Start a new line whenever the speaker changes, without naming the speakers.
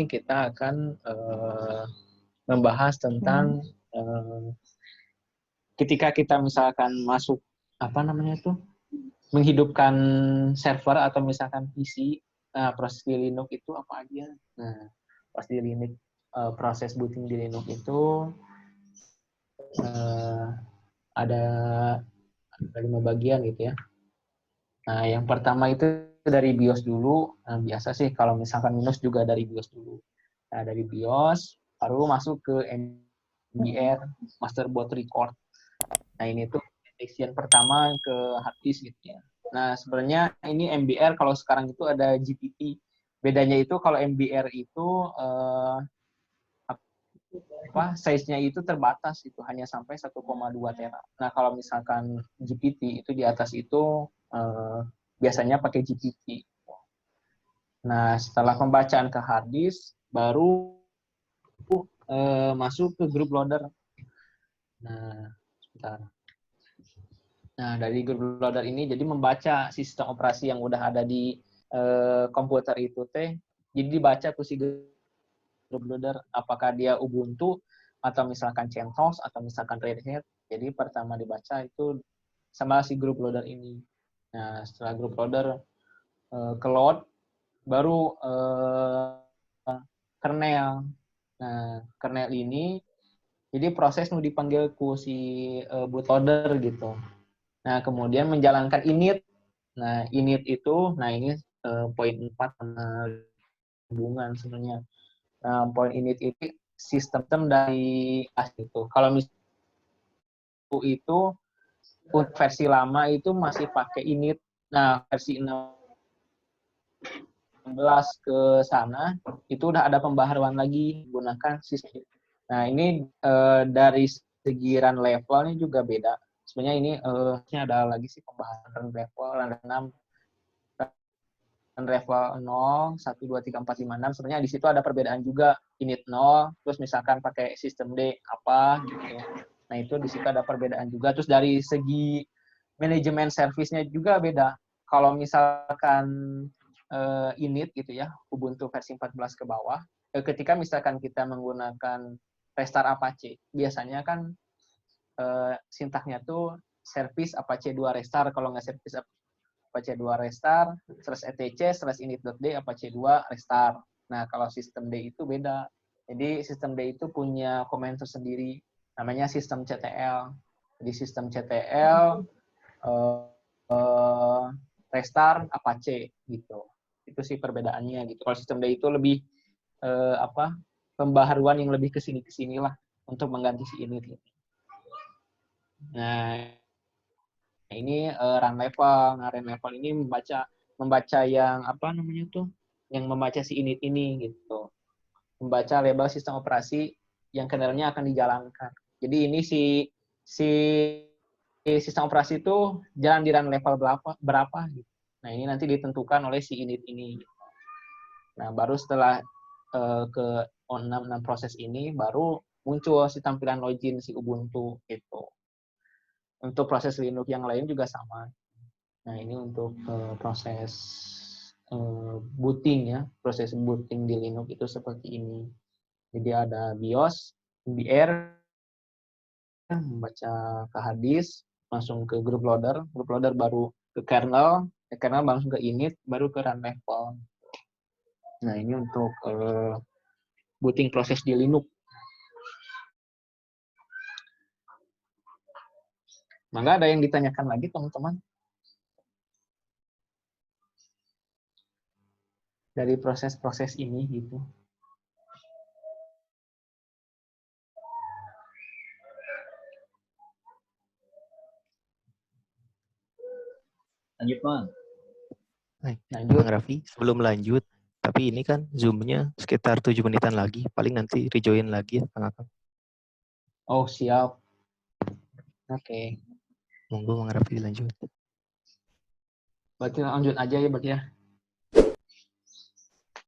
ini kita akan membahas tentang ketika kita misalkan masuk menghidupkan server atau misalkan PC. Nah, proses di Linux itu apa aja? Nah, proses booting di Linux itu ada 5 bagian gitu ya. Nah, yang pertama itu dari BIOS dulu. Nah, biasa sih kalau misalkan Linux juga dari BIOS dulu. Nah, dari BIOS baru masuk ke MBR, Masterboard Record. Nah, ini tuh detection pertama ke hard disk gitu ya. Nah, sebenarnya ini MBR kalau sekarang itu ada GPT. Bedanya itu kalau MBR itu size-nya itu terbatas, itu hanya sampai 1,2 tera. Nah, kalau misalkan GPT itu di atas itu biasanya pakai GPT. Nah, setelah pembacaan ke hard disk baru masuk ke group loader. Nah, sebentar. Nah, dari group loader ini jadi membaca sistem operasi yang udah ada di komputer itu teh. Jadi dibaca tuh si group loader, apakah dia Ubuntu atau misalkan CentOS atau misalkan Red Hat. Jadi pertama dibaca itu sama si group loader ini. Nah, setelah group loader ke load, baru kernel. Nah, kernel ini jadi proses nu dipanggil ku si bootloader gitu. Nah, kemudian menjalankan init. Nah, init itu, nah ini poin 4 hubungan sebenarnya. Nah, poin init itu sistem dari itu. Kalau misalnya itu versi lama itu masih pakai init. Nah, versi 16 ke sana itu udah ada pembaharuan lagi menggunakan sistem. Nah, ini dari segi run levelnya juga beda. Sebenarnya ini ada lagi sih pembahasan level run 6, level 0, 1, 2, 3, 4, 5, 6. Sebenarnya di situ ada perbedaan juga. Init 0, terus misalkan pakai sistem D apa gitu. Nah, itu di situ ada perbedaan juga. Terus dari segi manajemen servisnya juga beda. Kalau misalkan init gitu ya, Ubuntu versi 14 ke bawah, ketika misalkan kita menggunakan restart Apache, biasanya kan sintaknya tuh service Apache 2 restart, kalau nggak service Apache 2 restart, /etc/init.d Apache 2 restart. Nah, kalau sistem D itu beda. Jadi sistem D itu punya komen tersendiri, namanya sistem CTL. Jadi sistem CTL restart Apache gitu. Itu sih perbedaannya gitu. Kalau sistem D itu lebih pembaharuan yang lebih kesini lah untuk mengganti si init. Nah, ini run level. Nah, run level ini membaca yang yang membaca si init ini gitu. Membaca label sistem operasi yang kendalanya akan dijalankan. Jadi ini si sistem operasi itu jalan di run level berapa gitu. Nah, ini nanti ditentukan oleh si init ini. Nah, baru setelah ke on6 proses ini baru muncul si tampilan login si Ubuntu itu. Untuk proses Linux yang lain juga sama. Nah, ini untuk proses booting ya, proses booting di Linux itu seperti ini. Jadi ada BIOS, MBR, membaca ke hard disk, langsung ke group loader baru ke kernel langsung ke init, baru ke run level. Nah, ini untuk booting proses di Linux. Maka ada yang ditanyakan lagi, teman-teman? Dari proses-proses ini gitu.
Lanjut, Bang.
Lanjut.
Bang Raffi, sebelum lanjut, tapi ini kan Zoom-nya sekitar 7 menitan lagi. Paling nanti rejoin lagi ya, Kang Akang.
Oh, siap. Oke.
Monggo Bang Raffi lanjut.
Berarti lanjut aja ya, berarti ya.